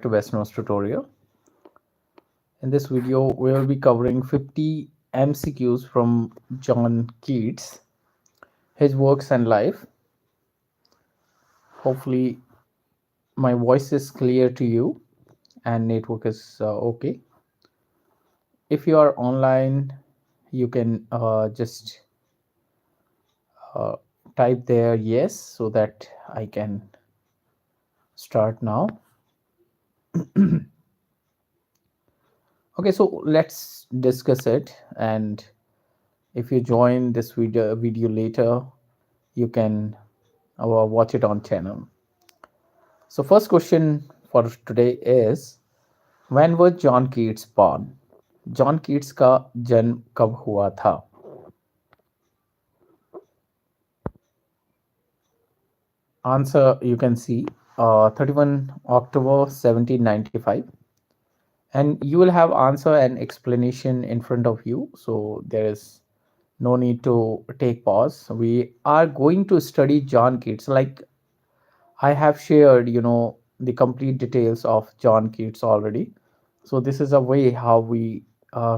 to Best Notes tutorial. In this video, we will be covering 50 MCQs from John Keats, his works and life. Hopefully, my voice is clear to you and network is okay. If you are online, you can just uh, type there yes so that I can start now. Okay, so let's discuss it, and if you join this video later, you can watch it on channel. So first question for today is, when was John Keats born? John Keats का जन्म कब हुआ था? Answer you can see 31 October 1795, and you will have answer and explanation in front of you, so there is no need to take pause. We are going to study John Keats. Like I have shared, the complete details of John Keats already. So this is a way how we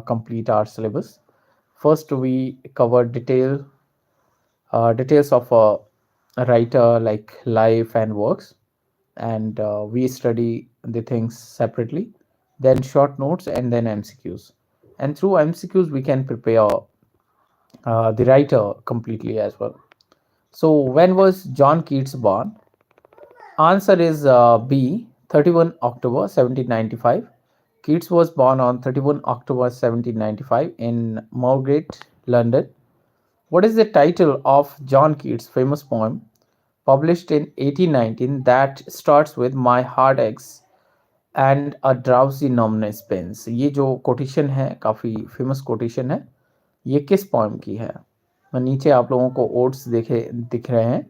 complete our syllabus. First, we cover details of a writer, like life and works, and we study the things separately. Then short notes, and then MCQs. And through MCQs, we can prepare the writer completely as well. So when was John Keats born? Answer is B, 31 October 1795. Keats was born on 31 October 1795 in Moorgate, London. What is the title of John Keats' famous poem published in 1819 that starts with My heart aches and a drowsy numbness pains? ये जो quotation है, काफ़ी famous quotation है. ये किस poem की है? नीचे आप लोगों को ओड्स दिख रहे हैं.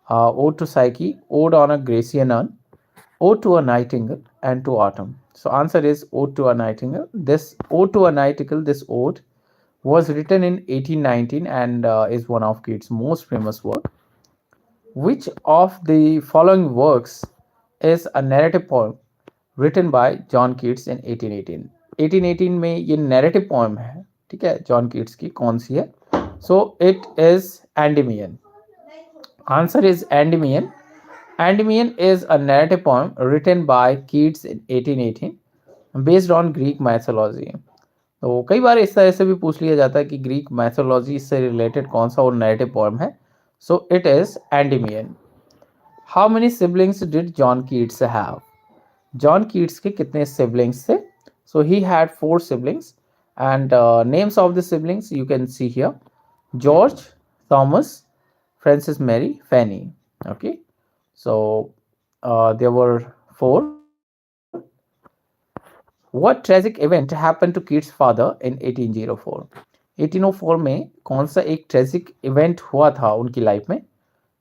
Ode to Psyche, Ode on a Grecian Urn, Ode to a Nightingale, and to Autumn. So answer is Ode to a Nightingale. This Ode to a Nightingale, this ode was written in 1819 and is one of Keats' most famous work. Which of the following works is a narrative poem written by John Keats in 1818? 1818 में ये narrative poem है, ठीक है, John Keats की कौन सी है? So it is Endymion. Answer is Endymion. Endymion is a narrative poem written by Keats in 1818 based on Greek mythology. तो कई बार इस तरह से भी पूछ लिया जाता है कि ग्रीक मैथोलॉजी से रिलेटेड कौन सा और नैरेटिव पोएम है. So it is Endymion. How many siblings did John Keats have? John Keats के कितने सिबलिंग्स थे? So he had 4 siblings and names of the siblings you can see here: George, Thomas, Francis, Mary, Fanny. Okay, so there were 4. What tragic event happened to Keats' father in 1804? 1804 में कौन सा एक tragic event हुआ था उनकी life में?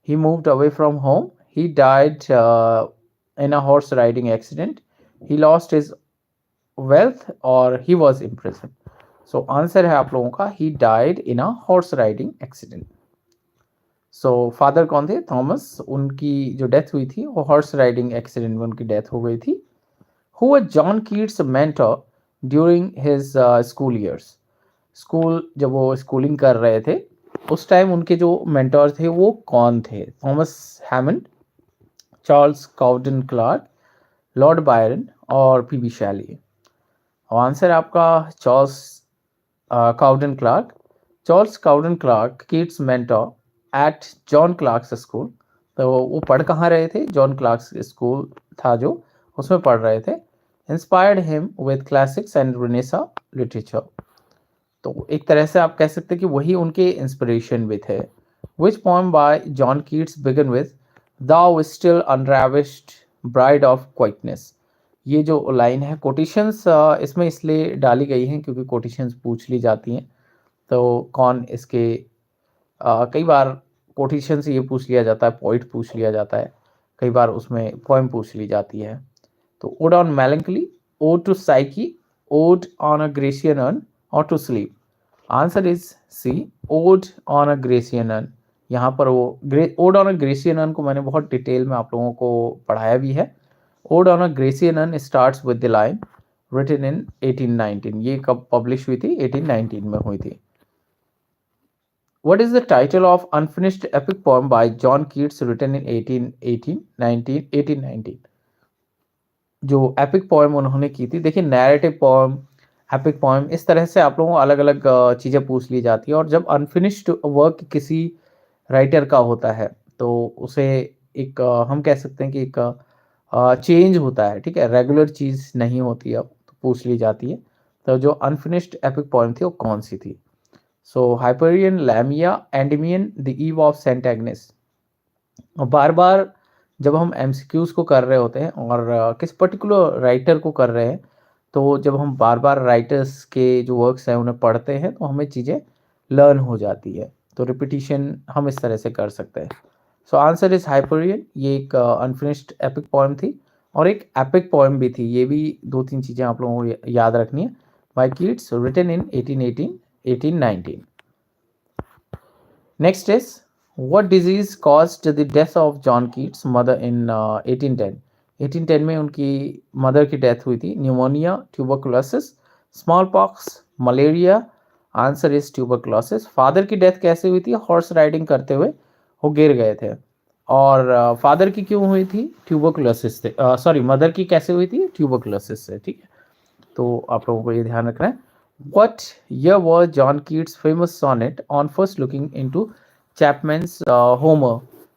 He moved away from home. He died in a horse riding accident. He lost his wealth or he was imprisoned. So answer है आप लोगों का he died in a horse riding accident. So father कौन थे? Thomas. उनकी जो death हुई थी वो हॉर्स राइडिंग एक्सीडेंट में उनकी डेथ हो गई थी. Who was John Keats mentor during his school years? School जब वो स्कूलिंग कर रहे थे उस टाइम उनके जो मेंटर थे वो कौन थे? Thomas Hammond, Charles Cowden Clarke, Lord Byron और पीबी शैली. आंसर आपका Charles Cowden Clarke. Charles Cowden Clarke Keats mentor at John Clarke's school. तो वो पढ़ कहाँ रहे थे? जॉन क्लार्क्स स्कूल था जो, उसमें पढ़ रहे थे. Inspired him with classics and Renaissance literature. तो एक तरह से आप कह सकते हैं कि वही उनके इंस्पिरेशन भी थे. Which poem by John Keats begin with thou still unravished bride of quietness? ये जो लाइन है, कोटेशंस इसमें इसलिए डाली गई हैं क्योंकि कोटेशंस पूछ ली जाती हैं. तो कौन इसके कई बार कोटेशन से ये पूछ लिया जाता है, पोइट पूछ लिया जाता है, कई बार उसमें पोएम पूछ ली जाती है. तो ode on melancholy, ode to Psyche, ode on a Grecian urn और to sleep. Answer is C, ode on a Grecian urn. यहाँ पर वो ode on a Grecian urn को मैंने बहुत डिटेल में आप लोगों को पढ़ाया भी है. Ode on a Grecian urn starts with the line written in 1819। ये कब पब्लिश हुई थी? 1819 में हुई थी। What is the title of unfinished epic poem by John Keats written in 1818 1819? जो एपिक पोएम उन्होंने की थी, देखिए नैरेटिव पोएम, एपिक पोएम, इस तरह से आप लोगों को अलग अलग चीज़ें पूछ ली जाती है। और जब अनफिनिश्ड वर्क किसी राइटर का होता है तो उसे एक हम कह सकते हैं कि एक चेंज होता है, ठीक है, रेगुलर चीज़ नहीं होती, अब तो पूछ ली जाती है। तो जो अनफिनिश्ड एपिक पोएम थी वो कौन सी थी? So Hyperion, Lamia, Endymion, the Eve of Saint Agnes. और बार बार जब हम एमसीक्यूज को कर रहे होते हैं और किस पर्टिकुलर राइटर को कर रहे हैं, तो जब हम बार बार राइटर्स के जो वर्क्स हैं उन्हें पढ़ते हैं तो हमें चीज़ें लर्न हो जाती है। तो रिपीटिशन हम इस तरह से कर सकते हैं। So answer is Hyperion. ये एक अनफिनिश्ड एपिक पोएम थी और एक एपिक पोएम भी थी। ये भी दो तीन चीज़ें आप लोगों को याद रखनी है। By Keats, written in 1818 1819। Next is, what disease caused the death of John Keats' mother in 1810? 1810 में उनकी मदर की डेथ हुई थी। Pneumonia, tuberculosis, small pox, malaria. Answer is tuberculosis. Father की डेथ कैसे हुई थी? हॉर्स राइडिंग करते हुए वो गिर गए थे। और फादर की क्यों हुई थी? ट्यूबरकुलोसिस से। सॉरी, मदर की कैसे हुई थी? ट्यूबरकुलोसिस से, ठीक है। तो आप लोगों को ये ध्यान रखना है। What year was John Keats' famous sonnet on first looking into Chapman's Homer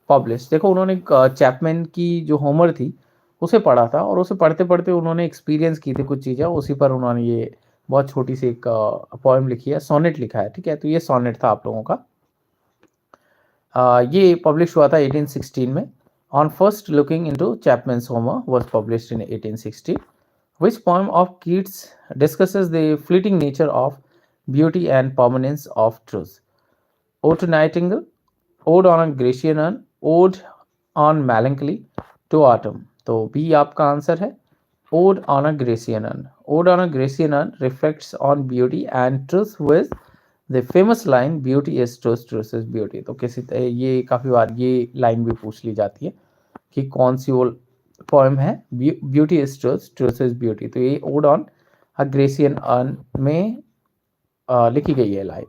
published? देखो उन्होंने चैपमैन की जो होमर थी उसे पढ़ा था और उसे पढ़ते पढ़ते उन्होंने एक्सपीरियंस की थी कुछ चीज़ें, उसी पर उन्होंने ये बहुत छोटी सी एक पोएम लिखी है, सोनेट लिखा है, ठीक है। तो ये सोनेट था आप लोगों का। ये पब्लिश हुआ था 1816 में। On first looking into Chapman's Homer was published in 1860। Which poem of Keats discusses the fleeting nature of beauty and permanence of truth? Ode to Nightingale, Ode on a Grecian Urn, Ode on Melancholy, to Autumn. तो B आपका answer है, Ode on a Grecian Urn. Ode on a Grecian Urn reflects on beauty and truth with the famous line beauty is truth, truth is beauty. तो किसी ये काफ़ी बार ये line भी पूछ ली जाती है कि कौन सी वो पोएम है, beauty is truth, truth is beauty. तो ये ode on a Grecian urn में लिखी गई है line.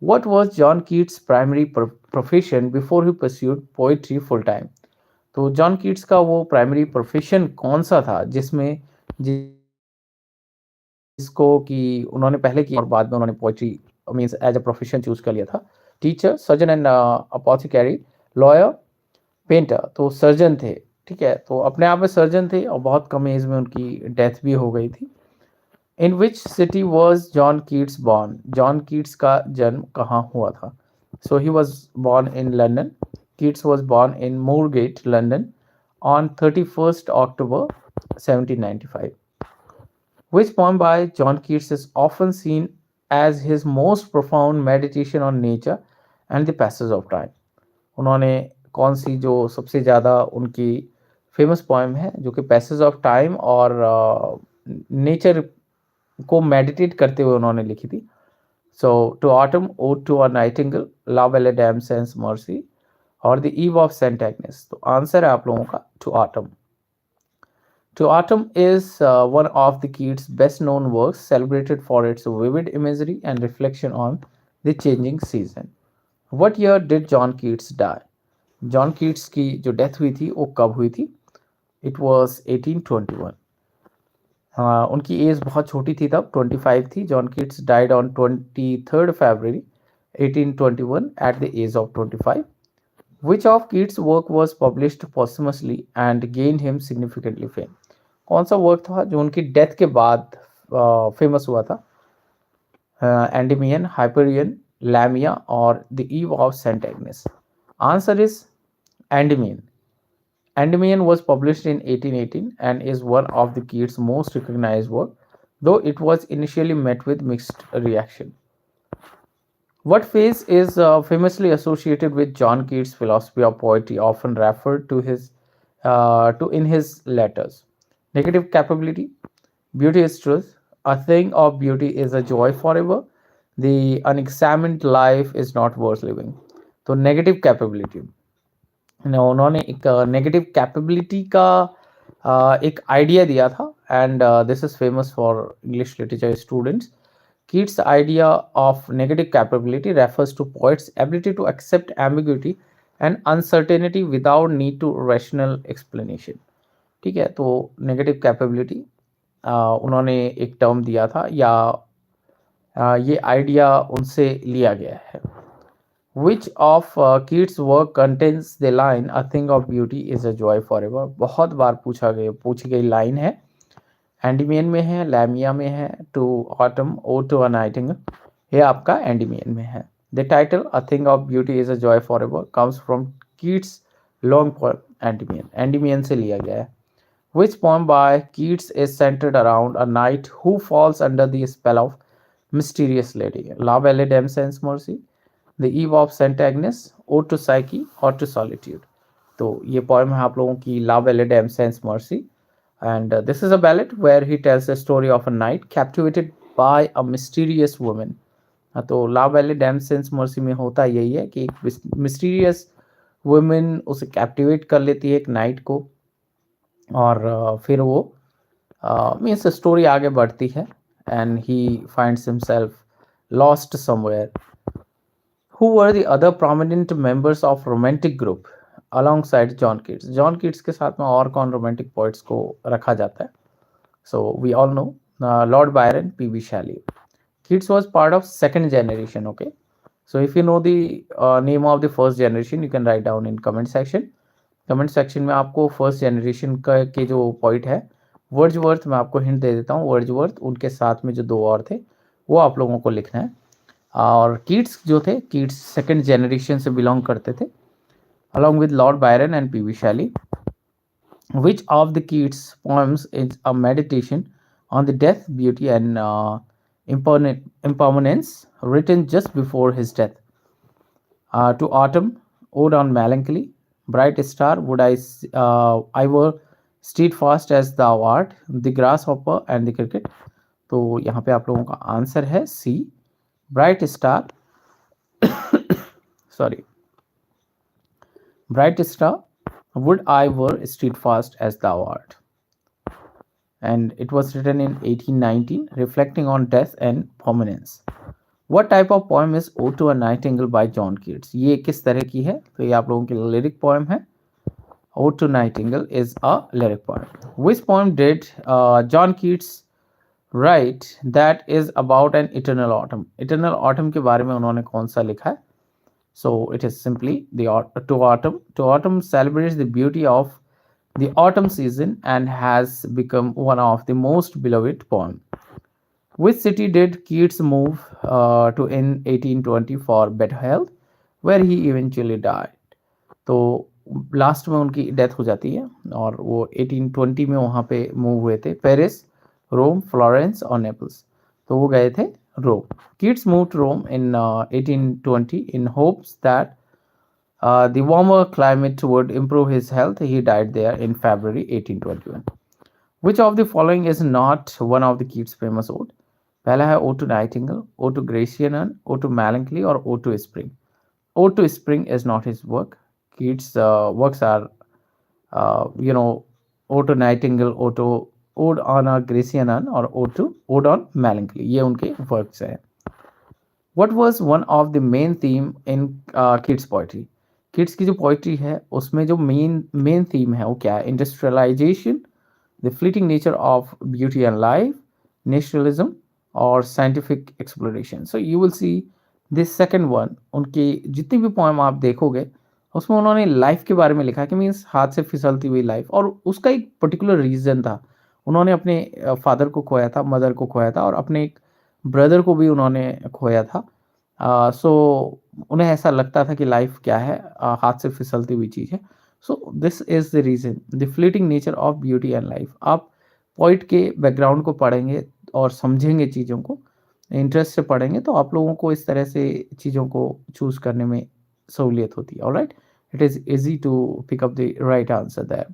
What was John Keats primary profession before he pursued poetry full time? तो जॉन कीट्स का वो प्राइमरी प्रोफेशन कौन सा था जिसमें जिसको कि उन्होंने पहले किया और बाद में उन्होंने poetry means as a profession choose कर लिया था? Teacher, surgeon and apothecary, lawyer, painter. तो सर्जन थे, ठीक है। तो अपने आप में सर्जन थे और बहुत कम एज में उनकी डेथ भी हो गई थी। In which city was John Keats born? John Keats का जन्म कहाँ हुआ था? So he was born in London. Keats was born in Moorgate, London on 31st October 1795. Which poem by John Keats is often seen as his most profound meditation on nature and the passage of time? उन्होंने कौन सी जो सबसे ज़्यादा उनकी famous poem है जो कि passage of time और नेचर को मेडिटेट करते हुए उन्होंने लिखी थी? So to autumn, ode to a nightingale, la belle dame sans merci और the Eve of Saint Agnes. तो आंसर है आप लोगों का to autumn. To Autumn is one of the Keats' best known works, celebrated for its vivid imagery and reflection on the changing season. What year did John Keats die? John Keats की जो death हुई थी वो कब हुई थी? It was 1821। हाँ, उनकी एज बहुत छोटी थी तब, 25 थी। John Keats died on 23 February 1821 at the age of 25। Which of Keats work was published posthumously and gained him significantly fame? कौन सा वर्क था जो उनकी डेथ के बाद फेमस हुआ था? एंडमियन, हाइपरियन, लैमिया और the Eve of Saint Agnes. Answer is Endymion. Endymion was published in 1818 and is one of the Keats' most recognized work, though it was initially met with mixed reaction. What phase is famously associated with John Keats' philosophy of poetry, often referred to in his letters? Negative capability, beauty is truth, a thing of beauty is a joy forever, the unexamined life is not worth living. तो negative capability, उन्होंने एक negative capability का एक idea दिया था, and this is famous for English literature students. Keats' idea of negative capability refers to poets' ability to accept ambiguity and uncertainty without need to rational explanation. ठीक है, तो negative capability उन्होंने एक term दिया था, या ये आइडिया उनसे लिया गया है. विच of Keats work contains the line a thing of beauty is a joy for ever. बहुत बार पूछी गई लाइन है. एंडीमियन में है, लैमिया में है, to autumn, ode to a nightingale. ये आपका एंडीमियन में है. The title a thing of beauty is a joy for ever comes from Keats long poem Endymion. Endymion से लिया गया है. Which poem by Keats is centered around a knight who falls under the spell of mysterious lady? La Belle Dame Sans Mercy, The Eve of Saint Agnes, Ode to Psyche, or to Solitude. तो ये poem है आप लोगों की La Belle Dame Sans Mercy, and this is a ballad where he tells a story of a knight captivated by a mysterious woman. तो La Belle Dame Sans Mercy में होता यही है कि एक mysterious woman उसे कैप्टिवेट कर लेती है एक नाइट को, और फिर वो मीन्स स्टोरी आगे बढ़ती है, and he finds himself lost somewhere. Who were the other prominent members of romantic group alongside John Keats. John Keats के साथ में और कौन रोमांटिक पोइट्स को रखा जाता है? So we all know Lord Byron, P B. Shelley. Keats was part of second generation. Okay, so if you know the name of the first generation, you can write down in comment section. Comment section में आपको first generation का के जो point है Wordsworth, मैं आपको hint दे देता हूँ. वर्ड्सवर्थ, उनके साथ में जो दो और थे वो आप लोगों को लिखना है. और कीट्स जो थे, कीट्स सेकंड जनरेशन से बिलोंग करते थे along with Lord Byron and P.B. Shelley. Which of the Keats poems is a meditation on the death, beauty, and impermanence, written just before his death? To Autumn, Ode on Melancholy, Bright Star, I were steadfast as thou art, The Grasshopper and the Cricket. तो यहाँ पे आप लोगों का answer है C, bright star. Sorry, bright star, would I were steadfast as thou art. And it was written in 1819, reflecting on death and permanence. What type of poem is Ode to a Nightingale by John Keats? ये किस तरह की है? तो ये आप लोगों की लिरिक पोएम है. Ode to Nightingale is a lyric poem. Which poem did John Keats write that is about an eternal autumn? Eternal autumn के बारे में उन्होंने कौन सा लिखा है? So it is simply the To Autumn. To Autumn celebrates the beauty of the autumn season and has become one of the most beloved poems. Which city did Keats move to in 1820 for better health, where he eventually died? तो last में उनकी death हो जाती है, और वो 1820 में वहाँ पे मूव हुए थे. पेरिस, रोम, फ्लोरेंस और नेपल्स. तो वो गए थे रोम. Keats moved to Rome in 1820 in hopes that the warmer climate would improve his health. He died there in February 1821. Which of the following is not one of the Keats' famous ode? पहला है Ode to Nightingale, Ode to Grecian, Ode to Melancholy, or Ode to Spring. Ode to Spring is not his work. Keats' works are, Ode to Nightingale, Ode on a Grecian, or Ode on Melancholy. ये उनके works हैं. What was one of the main theme in Keats' poetry? Keats की जो poetry है उसमें जो main theme है वो क्या है? Industrialization, the fleeting nature of beauty and life, naturalism, or scientific exploration. So you will see this second one. उनकी जितनी भी poem आप देखोगे उसमें उन्होंने लाइफ के बारे में लिखा कि मीन्स हाथ से फिसलती हुई लाइफ, और उसका एक पर्टिकुलर रीज़न था. उन्होंने अपने फादर को खोया था, मदर को खोया था, और अपने एक ब्रदर को भी उन्होंने खोया था. सो उन्हें ऐसा लगता था कि लाइफ क्या है, हाथ से फिसलती हुई चीज़ है. So this is the reason, the fleeting nature of beauty and life. आप पोइट के बैकग्राउंड को पढ़ेंगे और समझेंगे चीज़ों को, इंटरेस्ट से पढ़ेंगे, तो आप लोगों को इस तरह से चीज़ों को चूज़ करने में सहूलियत होती है. Alright, it is easy to pick up the right answer there.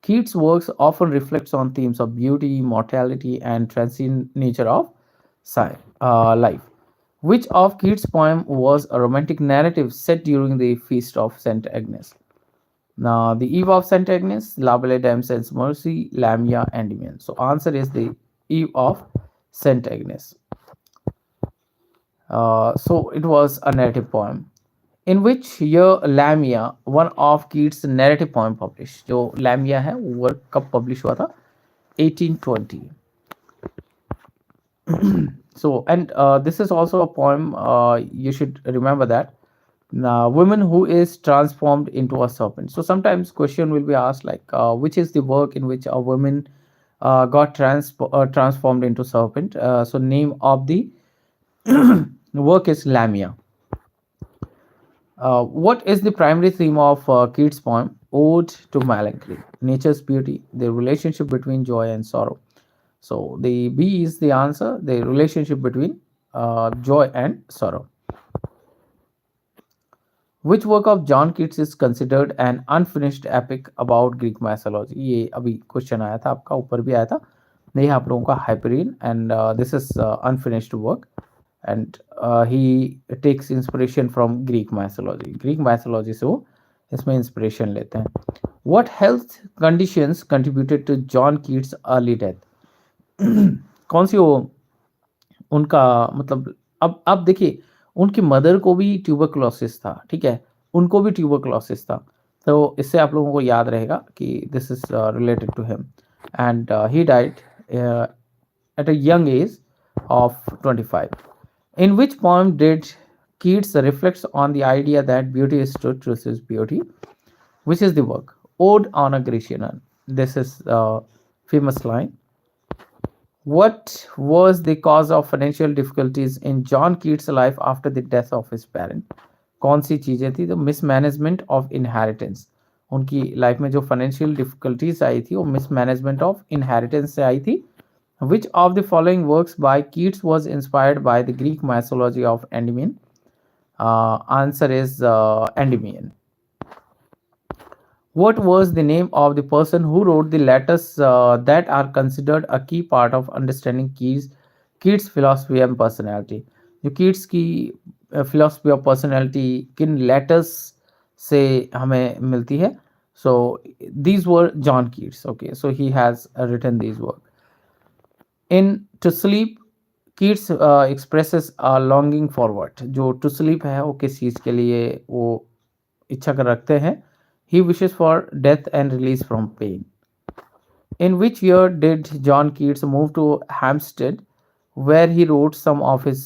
Keats' works often reflects on themes of beauty, mortality, and transient nature of life. Which of Keats' poem was a romantic narrative set during the feast of Saint Agnes? Now, the Eve of Saint Agnes, Labile Damsels Mercy, Lamia, Endymion. So, answer is the Eve of Saint Agnes. So, it was a narrative poem. In which year Lamia, one of Keats' narrative poem published? जो Lamia है वो work कब publish हुआ था? 1820. So, and this is also a poem. You should remember that. Now, woman who is transformed into a serpent. So sometimes question will be asked like, which is the work in which a woman got transformed into serpent? So name of the work is Lamia. What is the primary theme of Keats' poem? Ode to Melancholy, Nature's Beauty, the relationship between joy and sorrow. So the B is the answer, the relationship between joy and sorrow. Which work of John Keats is considered an unfinished epic about Greek mythology? ये अभी question आया था आपका, ऊपर भी आया था, नहीं आप लोगों का Hyperion, and this is unfinished work, and he takes inspiration from Greek mythology से वो इसमें इंस्पिरेशन लेते हैं. What health conditions contributed to John Keats early death? कौन सी वो उनका मतलब, अब देखिए, उनकी मदर को भी ट्यूबरक्लोसिस था, ठीक है, उनको भी ट्यूबरक्लोसिस था, तो इससे आप लोगों को याद रहेगा कि this is related to him, and he died at a young age of 25. In which poem did Keats reflects on the idea that beauty is truth, truth is beauty? Which is the work? Ode on a Grecian Urn. This is a famous line. What was the cause of financial difficulties in John Keats' life after the death of his parent? कौन सी चीजें थी? तो mismanagement of inheritance. उनकी life में जो financial difficulties आई थी वो mismanagement of inheritance से आई थी. Which of the following works by Keats was inspired by the Greek mythology of Endymion? Answer is Endymion. What was the name of the person who wrote the letters that are considered a key part of understanding Keats' philosophy and personality? जो Keats की philosophy of personality किन letters से हमें मिलती है? So these were John Keats. Okay, so he has written these works. In To Sleep, Keats expresses a longing for what? जो To Sleep है वो किस चीज़ के लिए वो इच्छा कर रखते हैं? He wishes for death and release from pain. In which year did John Keats move to Hampstead, where he wrote some of his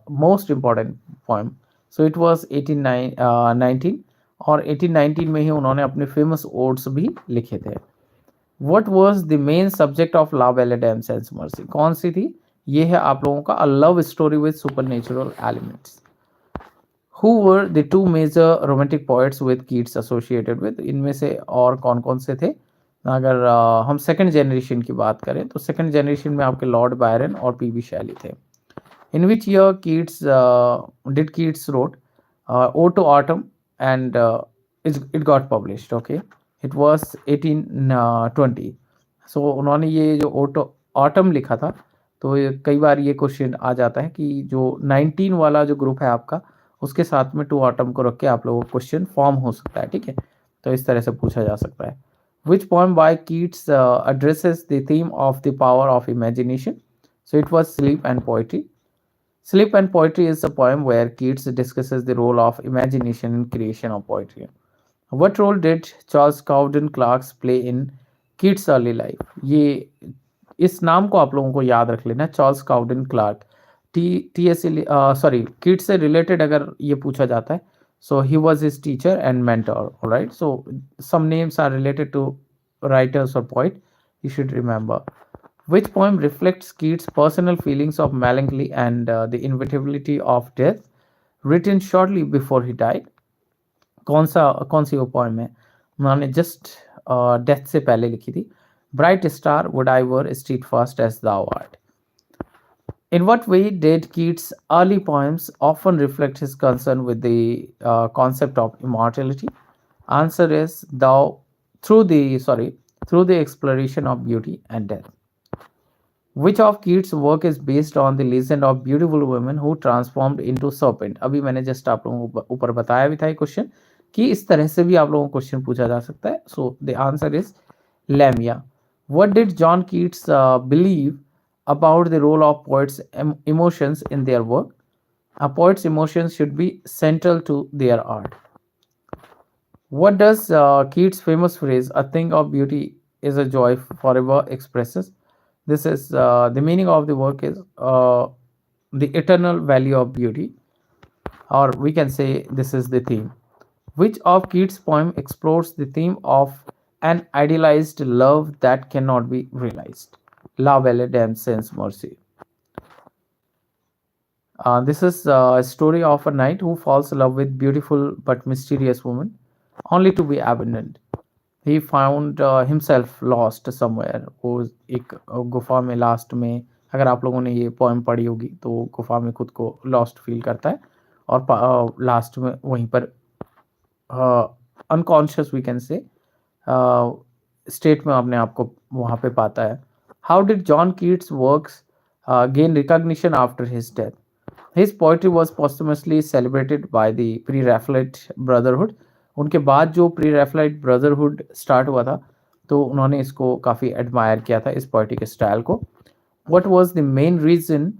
most important poem? So it was 1819, और 1819 में ही उन्होंने अपने फेमस ओड्स भी लिखे थे. What was the main subject of La Belle Dame Sans Mercy? कौन सी थी? ये है आप लोगों का A Love Story with Supernatural Elements. Who were the two major romantic poets with Keats associated with? इनमें से और कौन कौन से थे? अगर हम सेकंड जनरेशन की बात करें तो सेकंड जनरेशन में आपके लॉर्ड बायरन और पीबी शैली थे. In which year did Keats wrote Ode to Autumn, and it got published? Okay, it was 1820. So उन्होंने ये जो ऑटम लिखा था, तो कई बार ये क्वेश्चन आ जाता है कि जो 19 वाला जो ग्रुप है आपका, उसके साथ में टू ऑटम को रख के आप लोगों को क्वेश्चन फॉर्म हो सकता है, ठीक है, तो इस तरह से पूछा जा सकता है. Which poem by Keats addresses the theme of the power of imagination? So it was Sleep and Poetry. Sleep and Poetry is a poem where Keats discusses the role of imagination in creation of poetry. What role did Charles Cowden Clarke play in Keats' early life? ये इस नाम को आप लोगों को याद रख लेना, चार्ल्स काउडन क्लार्क. कीट्स से रिलेटेड अगर ये पूछा जाता है, so he was his teacher and mentor. All right, so some names are related to writers or poet, you should remember. Which poem reflects Keats' personal feelings of melancholy and the inevitability of death, written shortly before he died? कौन सी वो poem है? उन्होंने just death से पहले लिखी थी. Bright star would I were steadfast as thou art. In what way did Keats' early poems often reflect his concern with the concept of immortality? Answer is through the exploration of beauty and death. Which of Keats' work is based on the legend of beautiful women who transformed into serpent? अभी मैंने just आप लोगों को ऊपर बताया भी था ये क्वेश्चन कि इस तरह से भी आप लोगों को क्वेश्चन पूछा जा सकता है. So the answer is Lamia. What did John Keats believe about the role of poets' emotions in their work? A poet's emotions should be central to their art. What does Keats' famous phrase, "A thing of beauty is a joy forever," expresses? This is the meaning of the work is the eternal value of beauty, or we can say this is the theme. Which of Keats' poem explores the theme of an idealized love that cannot be realized? La Velle d'Am Sans Mercy. This is a story of a knight who falls in love with beautiful but mysterious woman, only to be abandoned. He found himself lost somewhere. वो एक गुफा में last में, अगर आप लोगों ने ये पोएम पढ़ी होगी तो गुफा में खुद को लॉस्ट फील करता है और लास्ट में वहीं पर unconscious we can say state में अपने आप को वहाँ पे पाता है. How did John Keats works gain recognition after his death? His poetry was posthumously celebrated by the Pre-Raphaelite Brotherhood. उनके बाद जो Pre-Raphaelite Brotherhood स्टार्ट हुआ था तो उन्होंने इसको काफ़ी एडमायर किया था इस पोइट्री स्टाइल को. What was the main reason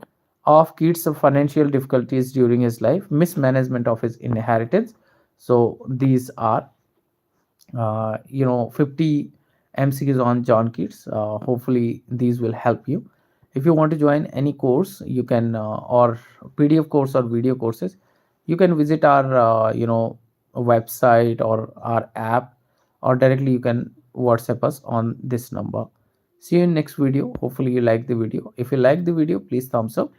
of Keats' financial difficulties during his life? Mismanagement of his inheritance. So these are 50 MCQs on John Keats. Hopefully these will help you. If you want to join any course, you can or PDF course or video courses, you can visit our website or our app, or directly you can WhatsApp us on this number. See you in next video. Hopefully you like the video. If you like the video, please thumbs up.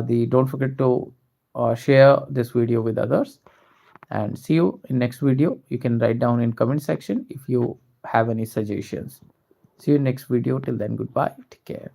The don't forget to share this video with others, and see you in next video. You can write down in comment section if you have any suggestions. See you in next video. Till then, goodbye, take care.